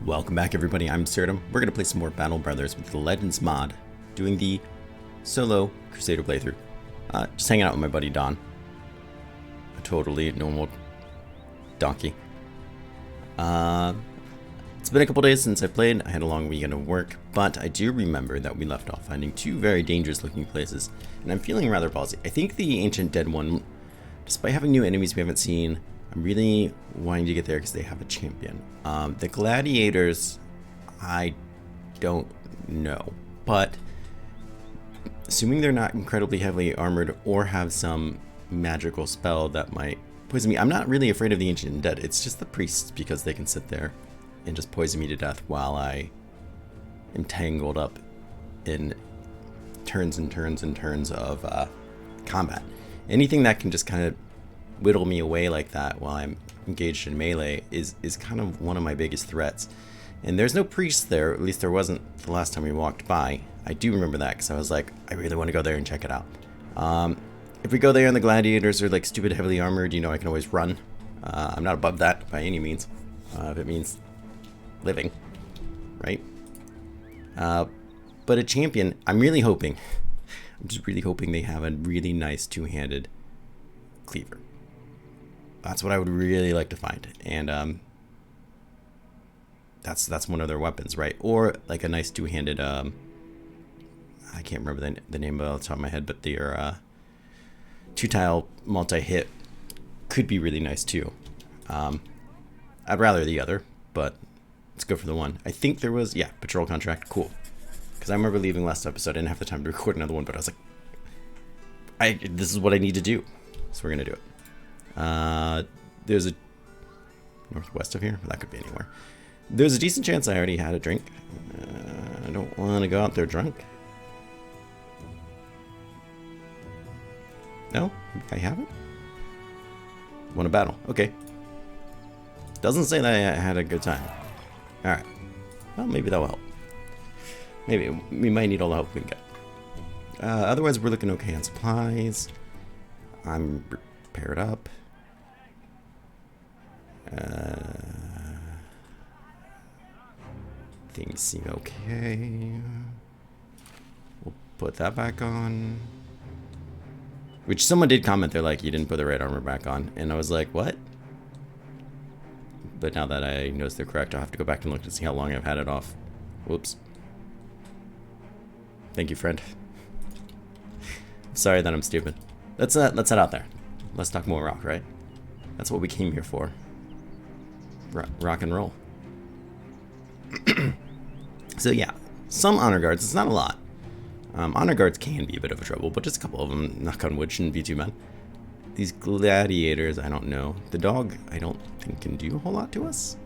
Welcome back everybody, I'm Absurdum. We're going to play some more Battle Brothers with the Legends mod, doing the solo Crusader playthrough. Just hanging out with my buddy Don. A totally normal donkey. It's been a couple days since I played. I had a long weekend of work, but I do remember that we left off finding two very dangerous looking places, and I'm feeling rather ballsy. I think the Ancient Dead one, despite having new enemies we haven't seen, I'm really wanting to get there because they have a champion. The gladiators, I don't know, but assuming they're not incredibly heavily armored or have some magical spell that might poison me, I'm not really afraid of the Ancient Dead. It's just the priests, because they can sit there and just poison me to death while I am tangled up in turns and turns and turns of combat. Anything that can just kind of whittle me away like that while I'm engaged in melee is kind of one of my biggest threats. And there's no priests there, at least there wasn't the last time we walked by. I do remember that because I was like, I really want to go there and check it out. If we go there and the gladiators are like stupid heavily armored, you know, I can always run. I'm not above that by any means, if it means living, right? But a champion, I'm just really hoping they have a really nice two-handed cleaver. That's what I would really like to find, and that's one of their weapons, right? Or like a nice two-handed, I can't remember the name off the top of my head, but their two-tile multi-hit could be really nice too. I'd rather the other, but let's go for the one. I think there was, yeah, patrol contract, cool. Because I remember leaving last episode, I didn't have the time to record another one, but I was like, this is what I need to do, so we're gonna do it. There's a northwest of here, that could be anywhere. There's a decent chance I already had a drink. I don't want to go out there drunk. No, I haven't. Won a battle, okay. Doesn't say that I had a good time. Alright, well, maybe that will help. Maybe we might need all the help we can get. Otherwise, we're looking okay on supplies. I'm paired up. Things seem okay. We'll put that back on. Which someone did comment, they're like, you didn't put the red armor back on. And I was like, what? But now that I notice they're correct, I'll have to go back and look to see how long I've had it off. Whoops. Thank you, friend. Sorry that I'm stupid. Let's head out there. Let's talk more rock, right? That's what we came here for. Rock and roll. So yeah, some honor guards. It's not a lot. Honor guards can be a bit of a trouble, but just a couple of them, knock on wood, shouldn't be too bad. These gladiators, I don't know. The dog, I don't think can do a whole lot to us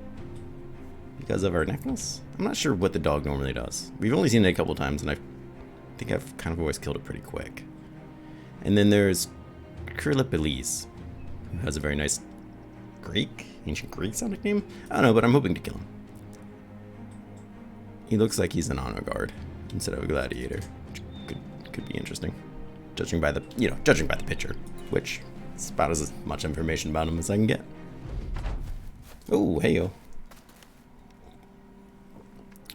because of our necklace. I'm not sure what the dog normally does. We've only seen it a couple times, and I think I've kind of always killed it pretty quick. And then there's Relics, who has a very nice ancient Greek sounding name. I don't know, but I'm hoping to kill him. He looks like he's an honor guard instead of a gladiator, which could be interesting, judging by the picture, which is about as much information about him as I can get. Oh, heyo.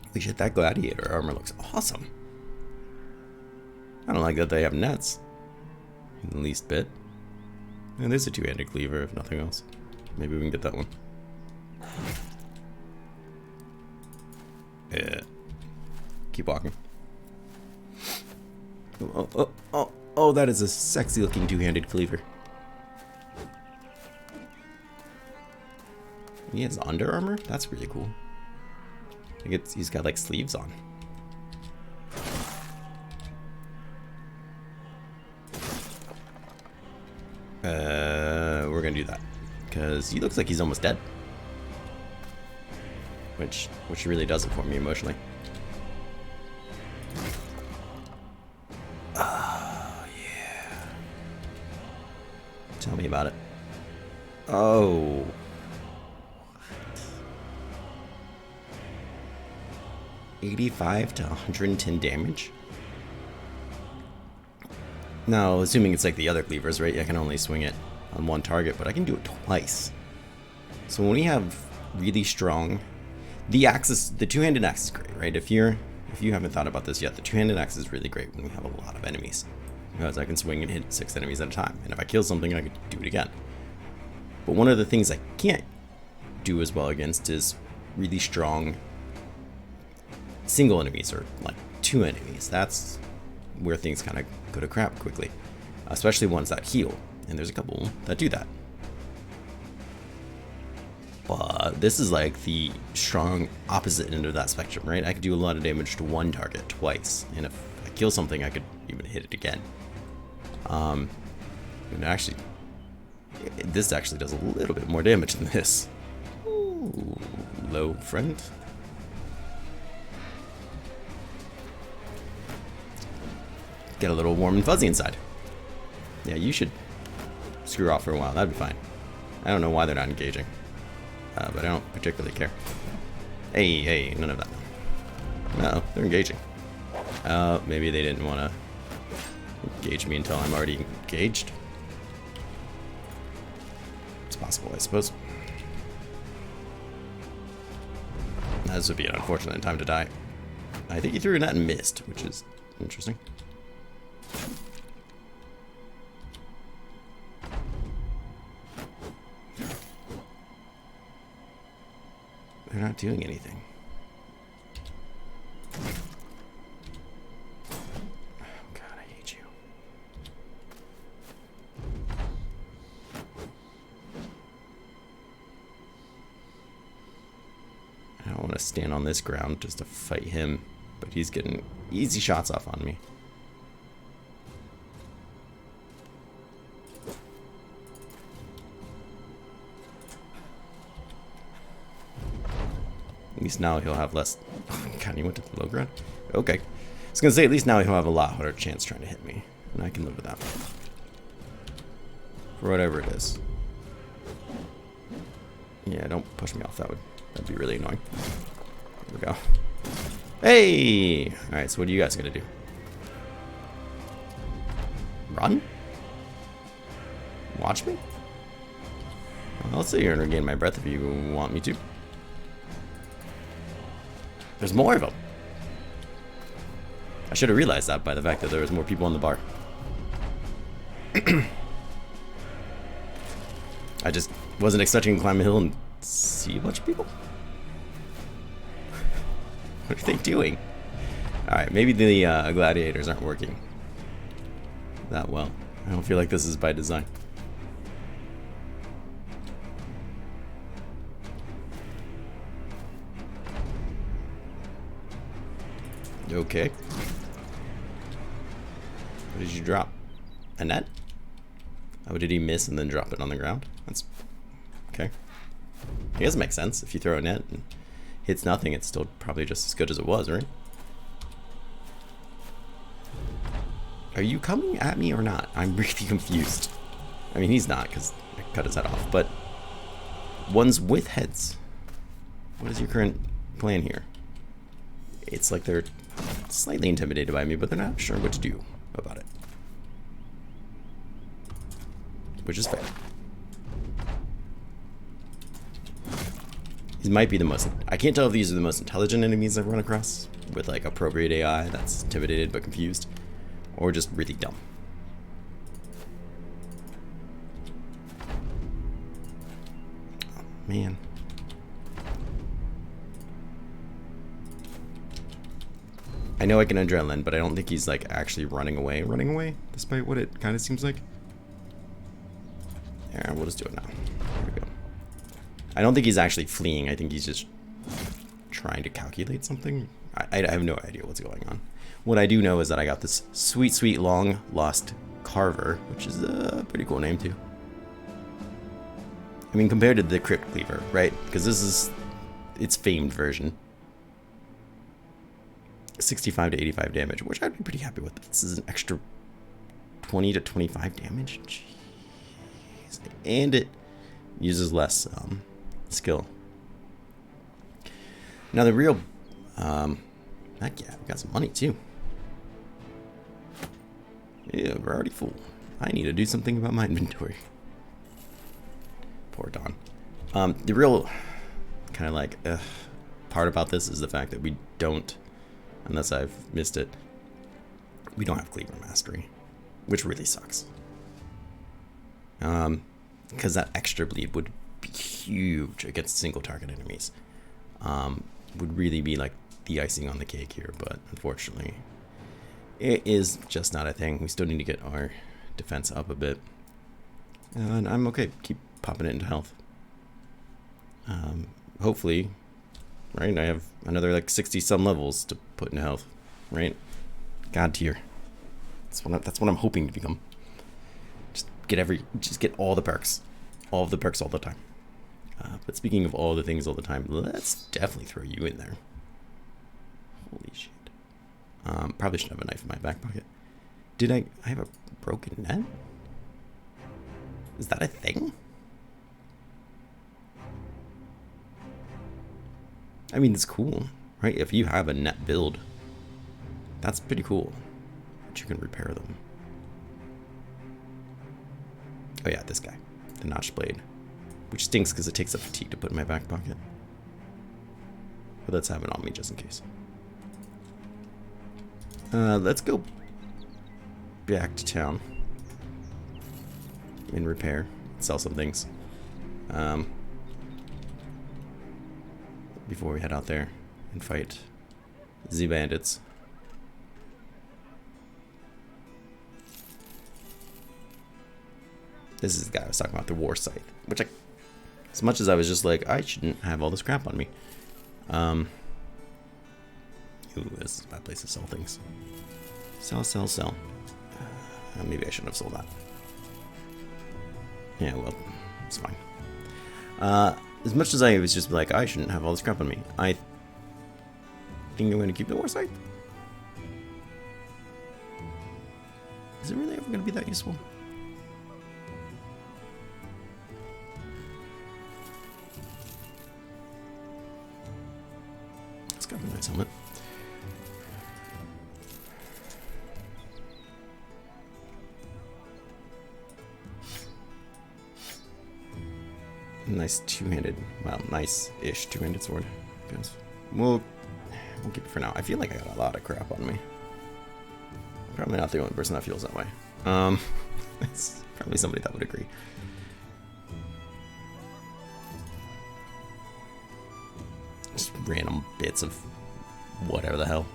Holy shit, that gladiator armor looks awesome. I don't like that they have nets in the least bit. And there's a two-handed cleaver, if nothing else. Maybe we can get that one. Yeah. Keep walking. Oh, that is a sexy-looking two-handed cleaver. He has Under Armour? That's really cool. I think he's got like sleeves on. We're gonna do that because he looks like he's almost dead, which really does it for me emotionally. Oh yeah, tell me about it. Oh, 85 to 110 damage. Now, assuming it's like the other cleavers, right? I can only swing it on one target, but I can do it twice. So when we have really strong The axe, the two-handed axe is great, right? If you haven't thought about this yet, the two-handed axe is really great when we have a lot of enemies, because I can swing and hit 6 enemies at a time, and if I kill something, I can do it again. But one of the things I can't do as well against is really strong single enemies, or like 2 enemies. That's where things kind of go to crap quickly, especially ones that heal, and there's a couple that do that. But this is like the strong opposite end of that spectrum, right? I could do a lot of damage to one target twice, and if I kill something, I could even hit it again. And actually, this actually does a little bit more damage than this. Ooh, low, friend. Get a little warm and fuzzy inside. Yeah, you should screw off for a while. That'd be fine. I don't know why they're not engaging. But I don't particularly care. Hey, none of that. No, they're engaging. Maybe they didn't want to engage me until I'm already engaged. It's possible, I suppose. This would be an unfortunate time to die. I think he threw a net and missed, which is interesting. They're not doing anything. Oh God, I hate you. I don't want to stand on this ground just to fight him, but he's getting easy shots off on me. At least now he'll have less. Oh, God, he went to the low ground? Okay. I was going to say, at least now he'll have a lot harder chance trying to hit me. And I can live with that. For whatever it is. Yeah, don't push me off. That'd be really annoying. There we go. Hey! Alright, so what are you guys going to do? Run? Watch me? Well, I'll sit here and regain my breath if you want me to. There's more of them. I should have realized that by the fact that there was more people on the bar. I just wasn't expecting to climb a hill and see a bunch of people. What are they doing? Alright, maybe the gladiators aren't working that well. I don't feel like this is by design. Okay. What did you drop? A net? Oh, did he miss and then drop it on the ground? That's okay. I guess it makes sense. If you throw a net and hits nothing, it's still probably just as good as it was, right? Are you coming at me or not? I'm really confused. I mean, he's not, because I cut his head off, but ones with heads. What is your current plan here? It's like they're slightly intimidated by me, but they're not sure what to do about it. Which is fair. These might be the most... I can't tell if these are the most intelligent enemies I've run across, with like appropriate AI that's intimidated but confused, or just really dumb. Oh, man. I know I can adrenaline, but I don't think he's like actually running away, despite what it kind of seems like. Yeah, we'll just do it now. There we go. I don't think he's actually fleeing. I think he's just trying to calculate something. I have no idea what's going on. What I do know is that I got this sweet, sweet, long lost carver, which is a pretty cool name too. I mean, compared to the crypt cleaver, right? Because this is its famed version. 65 to 85 damage, which I'd be pretty happy with. This is an extra 20 to 25 damage. Jeez. And it uses less skill. Now the real heck yeah, we got some money too. Yeah, we're already full. I need to do something about my inventory. Poor Don. The real kind of like part about this is the fact that we don't, unless I've missed it, we don't have cleaver mastery, which really sucks. Because that extra bleed would be huge against single target enemies. Would really be like the icing on the cake here, but unfortunately it is just not a thing. We still need to get our defense up a bit, and I'm okay. Keep popping it into health. Hopefully, right, I have another like 60 some levels to put into health, right? God tier. That's what I'm hoping to become. Just get all the perks, all of the perks all the time. But speaking of all the things all the time, let's definitely throw you in there. Holy shit. Probably should have a knife in my back pocket. Did I have a broken net? Is that a thing? I mean, it's cool, right? If you have a net build, that's pretty cool. But you can repair them. Oh yeah, this guy. The notched blade. Which stinks because it takes up fatigue to put in my back pocket. But let's have it on me just in case. Let's go back to town. And repair. Sell some things. Before we head out there and fight the bandits. This is the guy I was talking about, the war scythe. Which as much as I was just like, I shouldn't have all this crap on me. Ooh, this is a bad place to sell things. Sell. Maybe I shouldn't have sold that. Yeah, well, it's fine. As much as I was just like, I shouldn't have all this crap on me, I think I'm going to keep the war scythe. Is it really ever going to be that useful? It's got a nice helmet. Nice two-handed, well, nice-ish two-handed sword. Guys, we'll keep it for now. I feel like I got a lot of crap on me. Probably not the only person that feels that way. It's probably somebody that would agree. Just random bits of whatever the hell.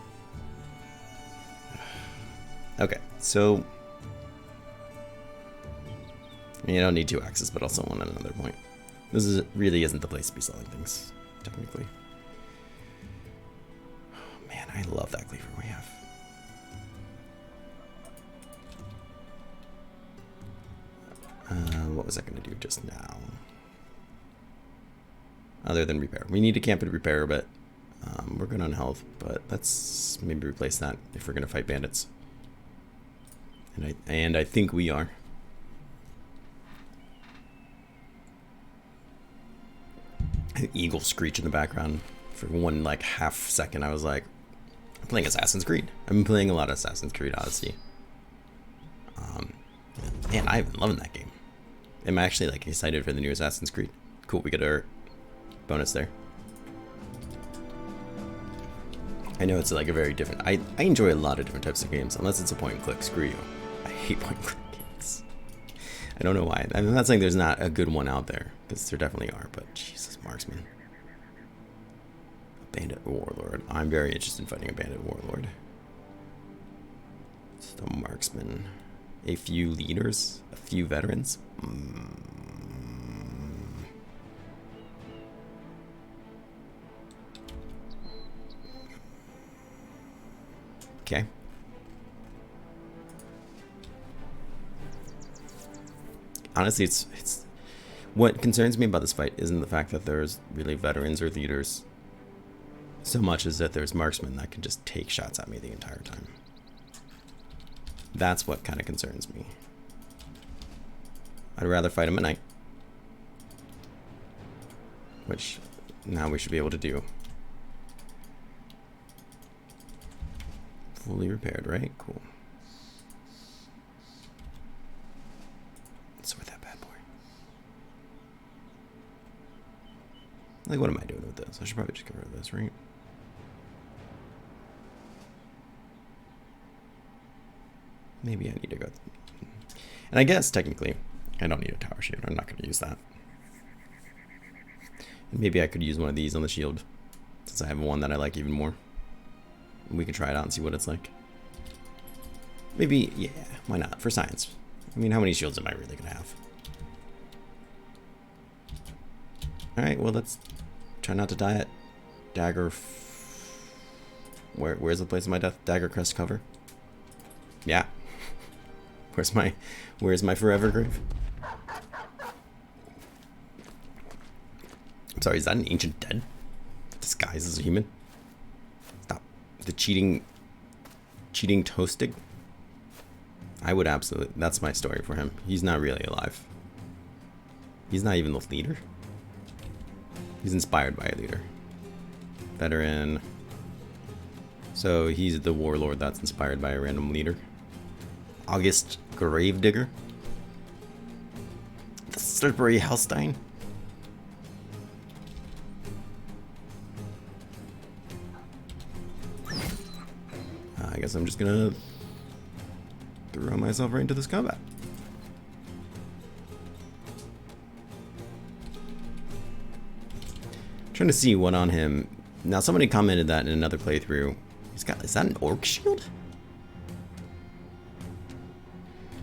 Okay, so you don't need two axes, but also one at another point. This really isn't the place to be selling things, technically. Oh, man, I love that cleaver we have. What was I going to do just now? Other than repair. We need to camp and repair, but we're good on health. But let's maybe replace that if we're going to fight bandits. And I think we are. Eagle screech in the background. For one like half second I was like, I'm playing Assassin's Creed. I've been playing a lot of Assassin's Creed Odyssey. Man, I've been loving that game. I'm actually like excited for the new Assassin's Creed. Cool, we get our bonus there. I know it's like a very different, I enjoy a lot of different types of games, unless it's a point and click. Screw you. I hate point and click games. I don't know why. I'm not saying there's not a good one out there, because there definitely are, but Jesus, marksman. A bandit warlord. I'm very interested in fighting a bandit warlord. It's the marksman. A few leaders, a few veterans. Okay. Honestly, it's what concerns me about this fight isn't the fact that there's really veterans or leaders so much as that there's marksmen that can just take shots at me the entire time. That's what kind of concerns me. I'd rather fight him at night, which now we should be able to do. Fully repaired, right? Cool. Sort that bad boy. Like, what am I doing with this? I should probably just get rid of this, right? Maybe I need to go. And I guess, technically, I don't need a tower shield. I'm not going to use that. And maybe I could use one of these on the shield, since I have one that I like even more. We can try it out and see what it's like. Maybe, yeah, why not? For science. I mean, how many shields am I really going to have? Alright, well, let's try not to die at Dagger. Where's the place of my death? Dagger Crest cover? Yeah. Where's my forever grave? I'm sorry, is that an ancient dead? Disguised as a human? Stop. The cheating toasting? I would absolutely, that's my story for him. He's not really alive. He's not even the leader. He's inspired by a leader. Veteran. So he's the warlord that's inspired by a random leader. August Gravedigger. The Slippery Hellstein. I guess I'm just gonna throw myself right into this combat. Trying to see what on him. Now somebody commented that in another playthrough. He's got, is that an orc shield?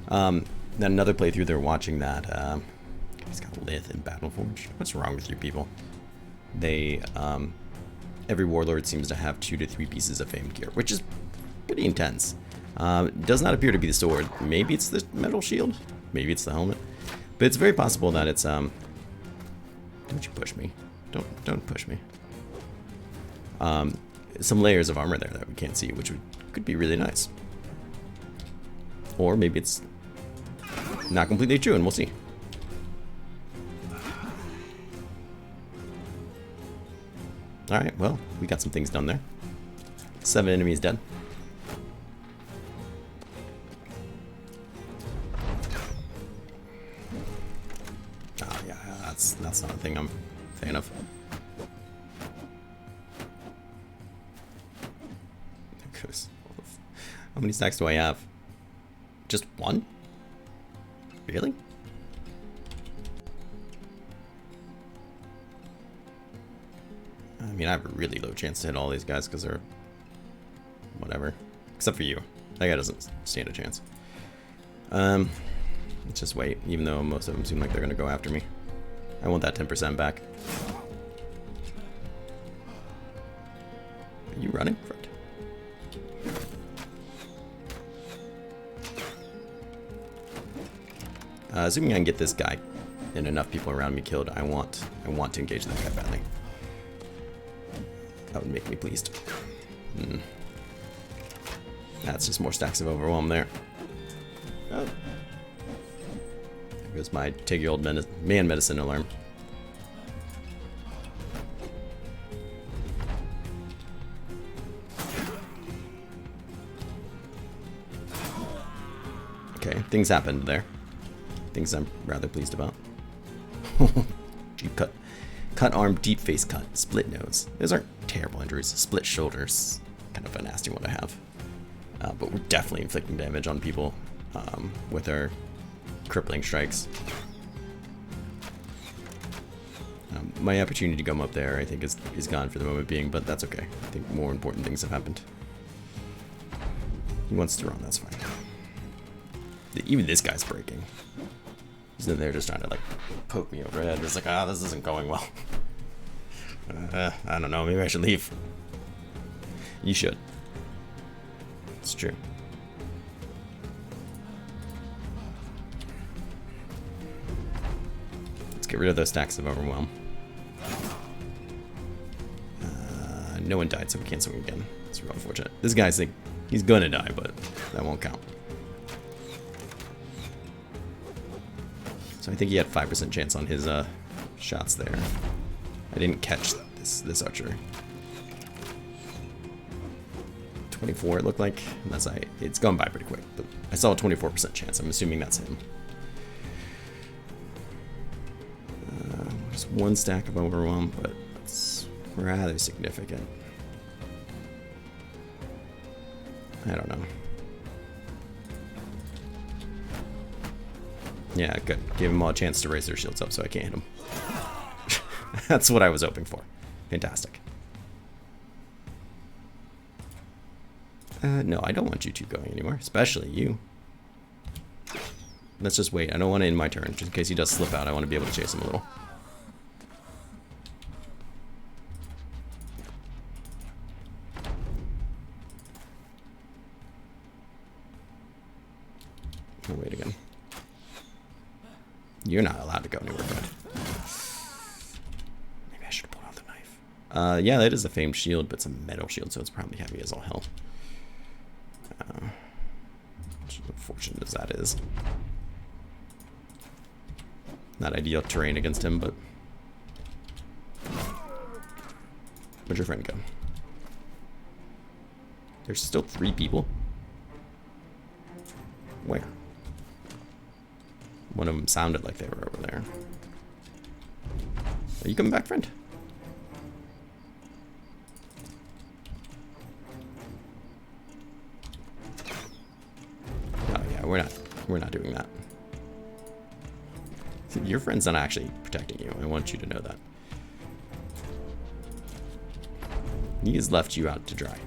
Then another playthrough they're watching that he's got Lith and Battleforged. What's wrong with you people? They every warlord seems to have 2 to 3 pieces of famed gear, which is pretty intense. Does not appear to be the sword. Maybe it's the metal shield. Maybe it's the helmet. But it's very possible that it's don't you push me. Don't push me. Some layers of armor there that we can't see, which could be really nice. Or maybe it's not completely true, and we'll see. Alright, well, we got some things done there. 7 enemies dead. Oh yeah, that's not a thing I'm a fan of. How many stacks do I have? Just 1? Really? I mean, I have a really low chance to hit all these guys because they're whatever. Except for you. That guy doesn't stand a chance. Let's just wait, even though most of them seem like they're going to go after me. I want that 10% back. Are you running, friend? Assuming I can get this guy and enough people around me killed, I want to engage that guy badly. That would make me pleased. That's just more stacks of overwhelm there. Oh. There goes my take your old man medicine alarm. Okay, things happened there. Things I'm rather pleased about. Deep cut. Cut arm, deep face cut, split nose. Those aren't terrible injuries. Split shoulders. Kind of a nasty one to have. But we're definitely inflicting damage on people with our crippling strikes. My opportunity to come up there, I think, is gone for the moment being, but that's okay. I think more important things have happened. He wants to run, that's fine. Even this guy's breaking. He's in there just trying to like poke me overhead. It's like, this isn't going well. I don't know, maybe I should leave. You should. It's true. Let's get rid of those stacks of overwhelm. No one died, so we can't swing again. It's real unfortunate. This guy's like, he's gonna die, but that won't count. So I think he had 5% chance on his shots there. I didn't catch this archer. 24 it looked like. It's gone by pretty quick, but I saw a 24% chance. I'm assuming that's him. Just 1 stack of overwhelm, but rather significant. I don't know. Yeah, good. Give them all a chance to raise their shields up so I can't hit them. That's what I was hoping for. Fantastic. No, I don't want you two going anywhere, especially you. Let's just wait. I don't want to end my turn, just in case he does slip out. I want to be able to chase him a little. I'll wait again. You're not allowed to go anywhere, bud. Maybe I should have pulled out the knife. Yeah, that is a famed shield, but it's a metal shield, so it's probably heavy as all hell. As unfortunate as that is. Not ideal terrain against him, but... Where'd your friend go? There's still 3 people? Where? One of them sounded like they were over there. Are you coming back, friend? Oh yeah, we're not doing that. Your friend's not actually protecting you. I want you to know that. He has left you out to dry.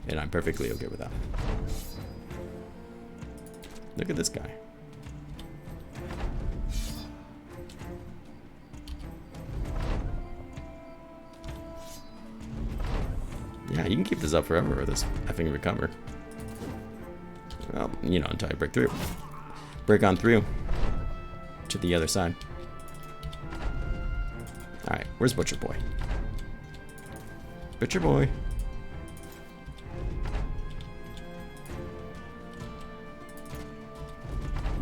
And I'm perfectly okay with that. Look at this guy. Yeah, you can keep this up forever or this effing recover. Well, you know, until I break through. Break on through to the other side. Alright, where's Butcher Boy? Butcher Boy.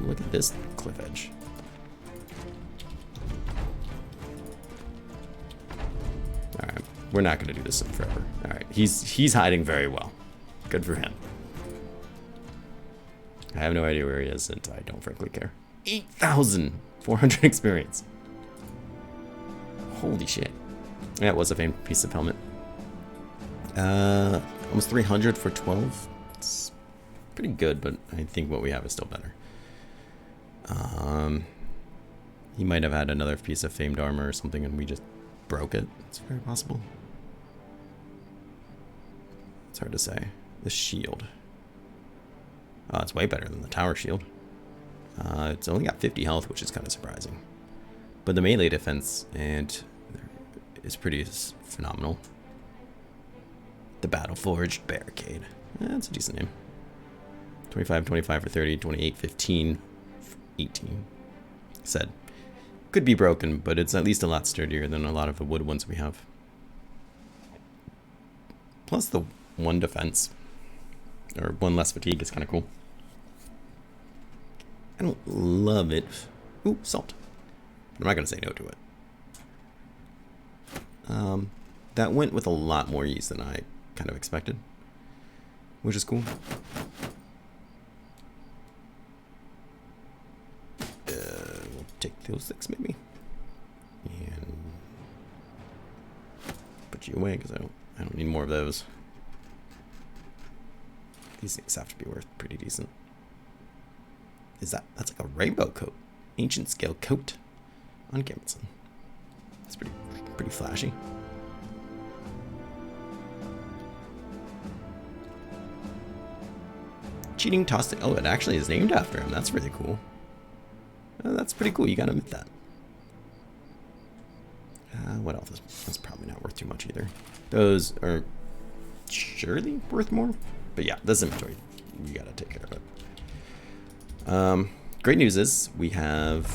Look at this cliff edge. Alright, we're not going to do this forever. Alright, he's hiding very well. Good for him. I have no idea where he is, and I don't frankly care. 8,400 experience. Holy shit. Yeah, it was a famed piece of helmet. Almost 300 for 12. It's pretty good, but I think what we have is still better. He might have had another piece of famed armor or something and we just broke it. It's very possible. It's hard to say. The shield. Oh, it's way better than the tower shield. It's only got 50 health, which is kind of surprising. But the melee defense is pretty phenomenal. The Battle Forged Barricade. That's a decent name. 25, 25 for 30, 28, 15, 18. Said. Could be broken, but it's at least a lot sturdier than a lot of the wood ones we have. Plus the 1 defense. Or 1 less fatigue is kind of cool. I don't love it. Ooh, salt. I'm not going to say no to it. That went with a lot more ease than I kind of expected. Which is cool. We'll take those 6 maybe. And put you away because I don't need more of those. These things have to be worth pretty decent. That's like a rainbow coat. Ancient scale coat on Gambitson. It's pretty flashy. Cheating tossed it. Oh, it actually is named after him. That's really cool. Oh, that's pretty cool. You gotta admit that. What else? That's probably not worth too much either. Those are surely worth more. But yeah, this inventory, you gotta take care of it. Great news is we have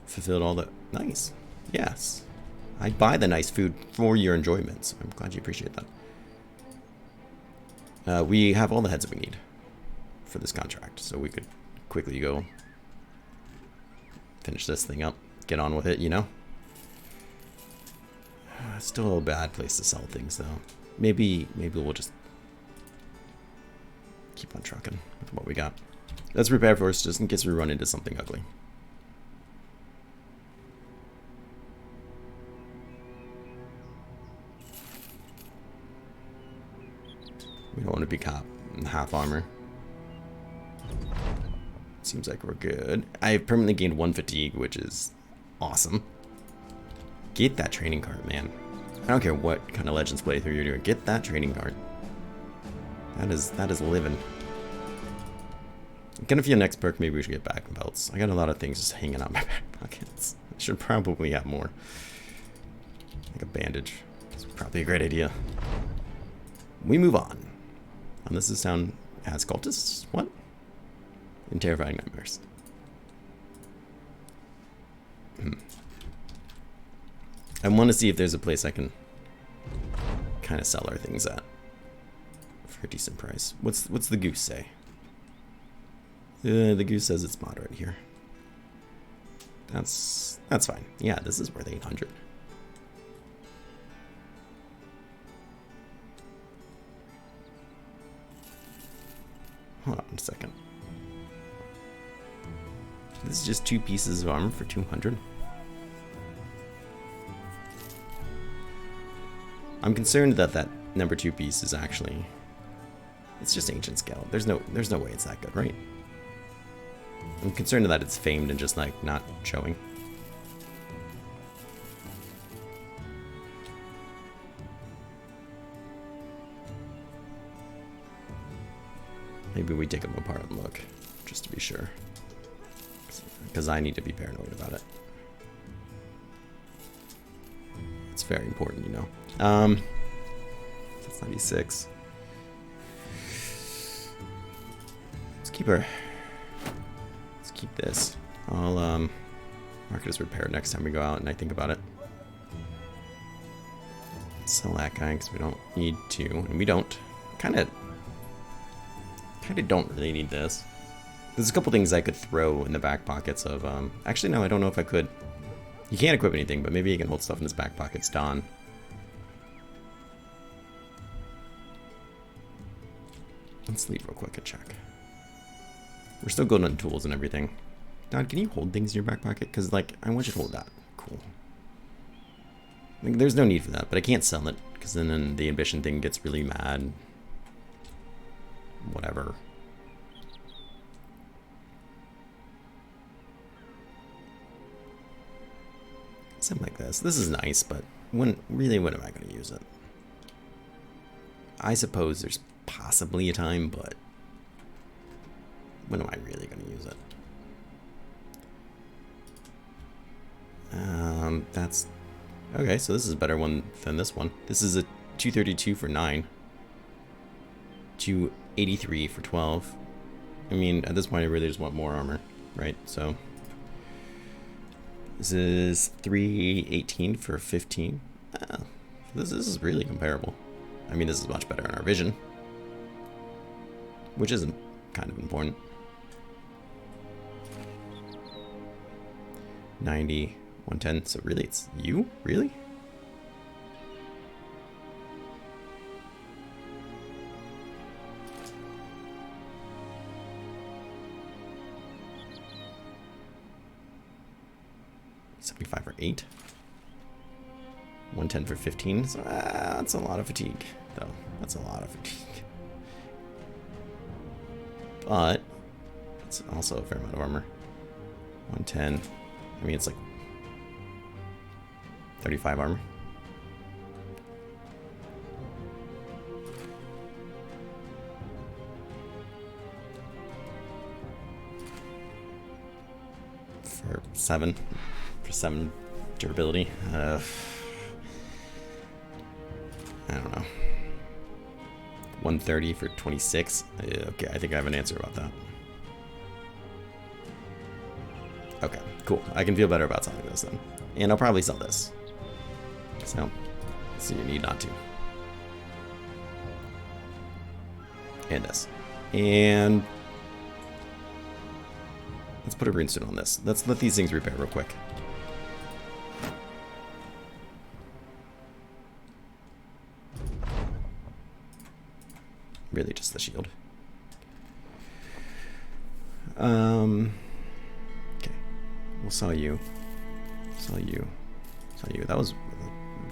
fulfilled all the... Nice. Yes. I buy the nice food for your enjoyment, so I'm glad you appreciate that. We have all the heads that we need for this contract, so we could quickly go finish this thing up, get on with it, you know? Still a bad place to sell things, though. Maybe we'll just keep on trucking with what we got. Let's prepare for us just in case we run into something ugly. We don't want to be caught in half armor. Seems like we're good. I've permanently gained 1 fatigue, which is awesome. Get that training card, man. I don't care what kind of Legends playthrough you're doing. Get that training card. That is living. I'm gonna feel next perk, maybe we should get back belts. I got a lot of things just hanging out in my back pockets. I should probably have more. Like a bandage. It's probably a great idea. We move on. And this town has cultists? What? And terrifying nightmares. I want to see if there's a place I can kind of sell our things at for a decent price. What's the goose say? The goose says it's moderate here. That's fine. Yeah, this is worth 800. Hold on a second. This is just 2 pieces of armor for 200. I'm concerned that that number 2 piece is actually, it's just ancient scale. There's no way it's that good, right? I'm concerned that it's famed and just like not showing. Maybe we take them apart and look, just to be sure. Because I need to be paranoid about it. It's very important, you know. That's 96. Let's keep this. I'll mark it as repaired next time we go out and I think about it. Sell that guy because we don't need to, and we don't. Kind of don't really need this. There's a couple things I could throw in the back pockets of, actually no, I don't know if I could. You can't equip anything, but maybe you can hold stuff in his back pockets. Don. Let's leave real quick and check. We're still good on tools and everything. Don, can you hold things in your back pocket? Because, like, I want you to hold that. Cool. Like, there's no need for that, but I can't sell it, because then the ambition thing gets really mad. Whatever. Something like this. This is nice, but when am I going to use it? I suppose there's possibly a time, but when am I really going to use it? That's okay. So this is a better one than this one. This is a 232 for 9, 283 for 12. I mean, at this point, I really just want more armor, right? So this is 318 for 15. This is really comparable. I mean, this is much better in our vision, which isn't kind of important. 90, 110. So really, it's you? Really? $75 for 8. 110 for 15. So that's a lot of fatigue, though. That's a lot of fatigue. But it's also a fair amount of armor. 110. I mean, it's like 35 armor. For 7. For 7 durability. I don't know. 130 for 26. Okay, I think I have an answer about that. Okay, cool. I can feel better about selling this then. And I'll probably sell this. So you need not to. And this. And let's put a runestone on this. Let's let these things repair real quick. Really just the shield. Okay. We'll sell you. Sell you. Sell you. That was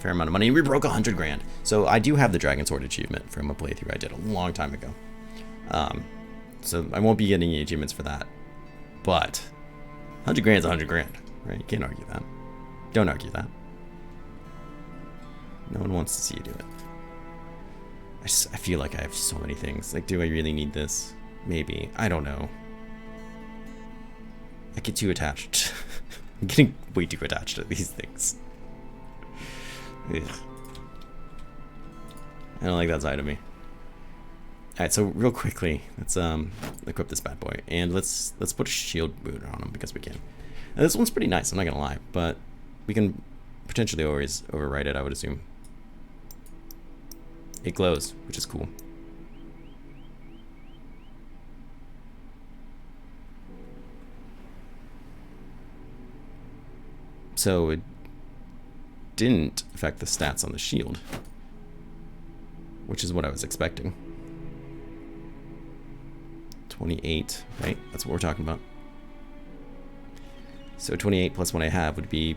fair amount of money. We broke 100 grand. So I do have the Dragon Sword achievement from a playthrough I did a long time ago. So I won't be getting any achievements for that. But 100 grand is 100 grand, right? You can't argue that. Don't argue that. No one wants to see you do it. I feel like I have so many things. Like, do I really need this? Maybe. I don't know. I get too attached. I'm getting way too attached to these things. Ugh. I don't like that side of me. Alright, so real quickly, let's equip this bad boy. And let's put a shield boot on him because we can. And this one's pretty nice, I'm not gonna lie, but we can potentially always override it, I would assume. It glows, which is cool. So it didn't affect the stats on the shield, which is what I was expecting. 28, right? That's what we're talking about. So 28 plus what I have would be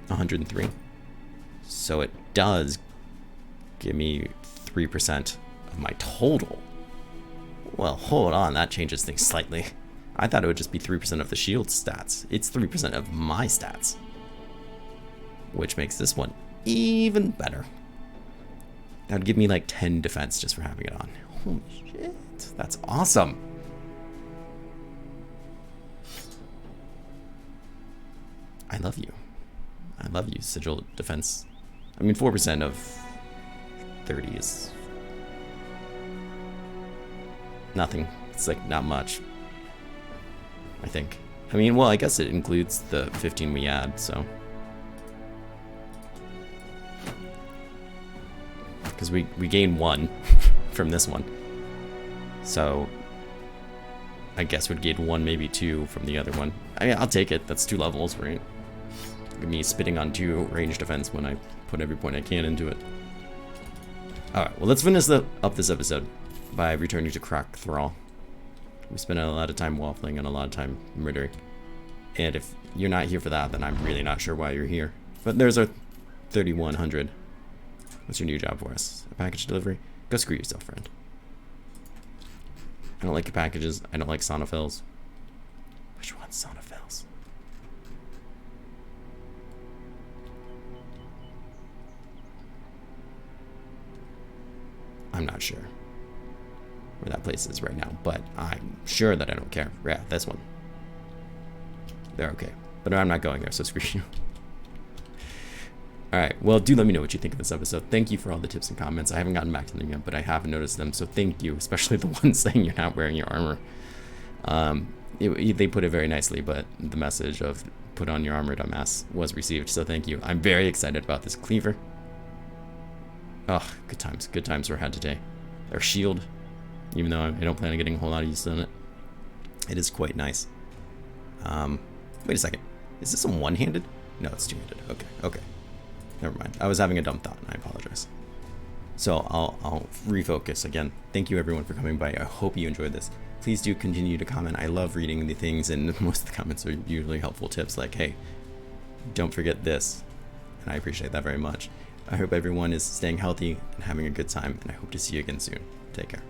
103. So it does give me 3% of my total. Well, hold on, that changes things slightly. I thought it would just be 3% of the shield stats. It's 3% of my stats, which makes this one even better. That would give me like 10 defense just for having it on. Holy shit, that's awesome. I love you. I love you, sigil defense. I mean, 4% of 30 is nothing. It's like not much, I think. I mean, well, I guess it includes the 15 we add, so. Because we gain 1 from this one. So I guess we'd gain 1, maybe 2 from the other one. I mean, I'll take it. That's 2 levels, right? Me spitting on 2 range defense when I put every point I can into it. Alright, well, let's finish up this episode by returning to Crack Thrall. We spent a lot of time waffling and a lot of time murdering. And if you're not here for that, then I'm really not sure why you're here. But there's our 3100. What's your new job for us? A package delivery? Go screw yourself, friend. I don't like your packages. I don't like sonophils. Which one's sonophils? I'm not sure where that place is right now, but I'm sure that I don't care. Yeah, this one. They're okay. But I'm not going there, so screw you. Alright, well, do let me know what you think of this episode. Thank you for all the tips and comments. I haven't gotten back to them yet, but I have noticed them, so thank you, especially the ones saying you're not wearing your armor. They put it very nicely, but the message of put on your armor, dumbass, was received, so thank you. I'm very excited about this cleaver. Oh, good times were had today. Our shield, even though I don't plan on getting a whole lot of use on it. It is quite nice. Wait a second. Is this a one-handed? No, it's two-handed. Okay. Never mind. I was having a dumb thought, and I apologize. So I'll refocus again. Thank you everyone for coming by. I hope you enjoyed this. Please do continue to comment. I love reading the things, and most of the comments are usually helpful tips like, hey, don't forget this. And I appreciate that very much. I hope everyone is staying healthy and having a good time, and I hope to see you again soon. Take care.